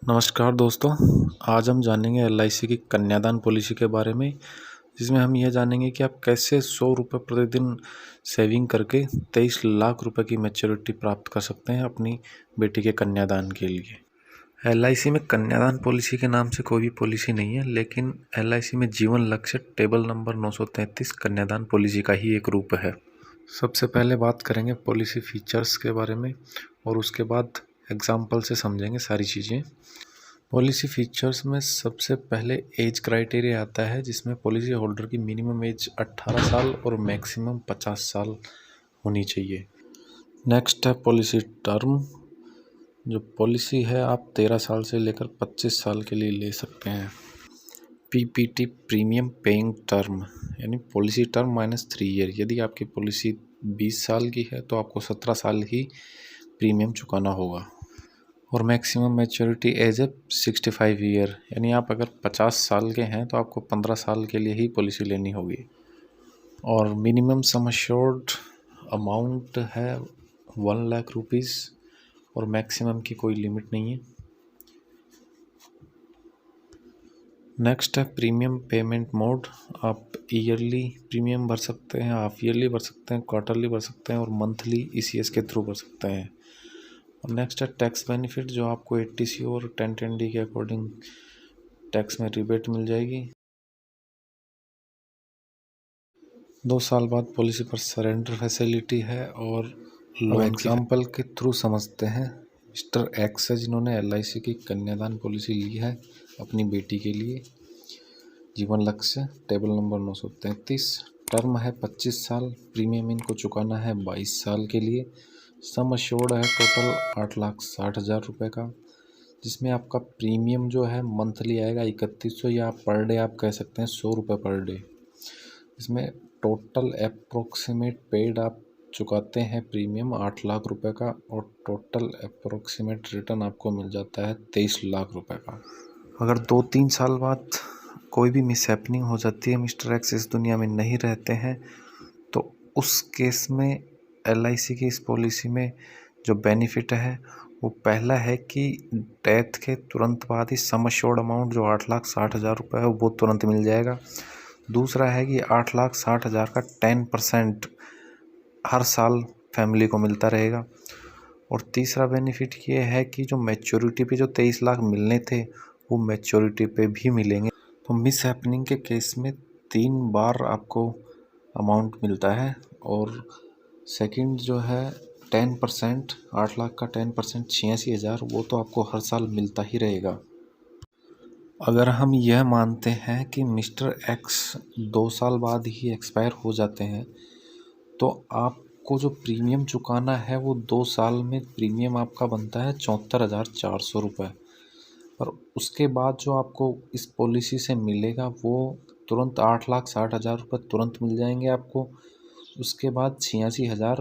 नमस्कार दोस्तों, आज हम जानेंगे एलआईसी की कन्यादान पॉलिसी के बारे में, जिसमें हम यह जानेंगे कि आप कैसे 100 रुपये प्रतिदिन सेविंग करके 23 लाख रुपए की मैच्योरिटी प्राप्त कर सकते हैं अपनी बेटी के कन्यादान के लिए। एलआईसी में कन्यादान पॉलिसी के नाम से कोई भी पॉलिसी नहीं है, लेकिन एलआईसी में जीवन लक्ष्य टेबल नंबर 933 कन्यादान पॉलिसी का ही एक रूप है। सबसे पहले बात करेंगे पॉलिसी फीचर्स के बारे में और उसके बाद एग्जाम्पल से समझेंगे सारी चीज़ें। पॉलिसी फीचर्स में सबसे पहले एज क्राइटेरिया आता है, जिसमें पॉलिसी होल्डर की मिनिमम एज 18 साल और मैक्सिमम 50 साल होनी चाहिए। नेक्स्ट है पॉलिसी टर्म। जो पॉलिसी है आप 13 साल से लेकर 25 साल के लिए ले सकते हैं। पीपीटी प्रीमियम पेइंग टर्म, यानी पॉलिसी टर्म माइनस 3 ईयर। यदि आपकी पॉलिसी 20 साल की है तो आपको 17 साल ही प्रीमियम चुकाना होगा। और मैक्सिमम मैच्योरिटी एज है 65 ईयर, यानी आप अगर 50 साल के हैं तो आपको 15 साल के लिए ही पॉलिसी लेनी होगी। और मिनिमम सम एश्योर्ड अमाउंट है 1 लाख रुपीज़ और मैक्सिमम की कोई लिमिट नहीं है। नेक्स्ट है प्रीमियम पेमेंट मोड। आप ईयरली प्रीमियम भर सकते हैं, हाफ ईयरली भर सकते हैं, क्वार्टरली भर सकते हैं और मंथली ईसीएस के थ्रू भर सकते हैं। और नेक्स्ट है टैक्स बेनिफिट, जो आपको 80C और 1010D के अकॉर्डिंग टैक्स में रिबेट मिल जाएगी। 2 साल बाद पॉलिसी पर सरेंडर फैसिलिटी है। और एग्जाम्पल के थ्रू समझते हैं। मिस्टर एक्स है, जिन्होंने एलआईसी की कन्यादान पॉलिसी ली है अपनी बेटी के लिए। जीवन लक्ष्य टेबल नंबर 933, टर्म है 25 साल, प्रीमियम इनको चुकाना है 22 साल के लिए। सम अश्योर्ड है टोटल 8,60,000 रुपये का, जिसमें आपका प्रीमियम जो है मंथली आएगा 3100, या पर डे आप कह सकते हैं 100 रुपये पर डे। इसमें टोटल अप्रोक्सीमेट पेड आप चुकाते हैं प्रीमियम 8 लाख रुपए का, और टोटल अप्रोक्सीमेट रिटर्न आपको मिल जाता है 23 लाख रुपए का। अगर 2-3 साल बाद कोई भी मिसहैपनिंग हो जाती है, मिस्टर एक्स इस दुनिया में नहीं रहते हैं, तो उस केस में एलआईसी की इस पॉलिसी में जो बेनिफिट है वो पहला है कि डेथ के तुरंत बाद ही सम एश्योर्ड अमाउंट जो 8,60,000 रुपये है वो तुरंत मिल जाएगा। दूसरा है कि 8,60,000 का 10% हर साल फैमिली को मिलता रहेगा। और तीसरा बेनिफिट ये है कि जो मैच्योरिटी पे जो 23 लाख मिलने थे वो मैच्योरिटी पे भी मिलेंगे। तो मिस हैपनिंग के केस में 3 बार आपको अमाउंट मिलता है। और सेकंड जो है 10%, 8 लाख का 10% 86,000, वो तो आपको हर साल मिलता ही रहेगा। अगर हम यह मानते हैं कि मिस्टर एक्स 2 साल बाद ही एक्सपायर हो जाते हैं, तो आपको जो प्रीमियम चुकाना है वो 2 साल में प्रीमियम आपका बनता है 74,400 रुपये। और उसके बाद जो आपको इस पॉलिसी से मिलेगा वो तुरंत 8,60,000 रुपये तुरंत मिल जाएंगे आपको। उसके बाद 86,000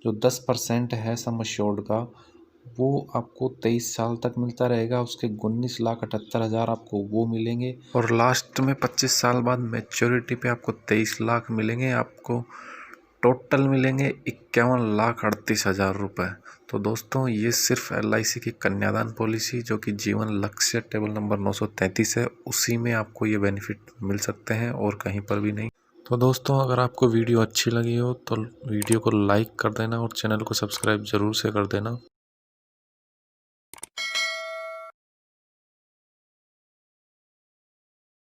जो 10% है सम एश्योर्ड का, वो आपको 23 साल तक मिलता रहेगा। उसके 19,78,000 आपको वो मिलेंगे। और लास्ट में 25 साल बाद मैच्योरिटी पे आपको 23 लाख मिलेंगे। आपको टोटल मिलेंगे 51,38,000 रुपये। तो दोस्तों, ये सिर्फ एलआईसी की कन्यादान पॉलिसी, जो कि जीवन लक्ष्य टेबल नंबर 933 है, उसी में आपको ये बेनिफिट मिल सकते हैं और कहीं पर भी नहीं। तो दोस्तों, अगर आपको वीडियो अच्छी लगी हो तो वीडियो को लाइक कर देना और चैनल को सब्सक्राइब ज़रूर से कर देना।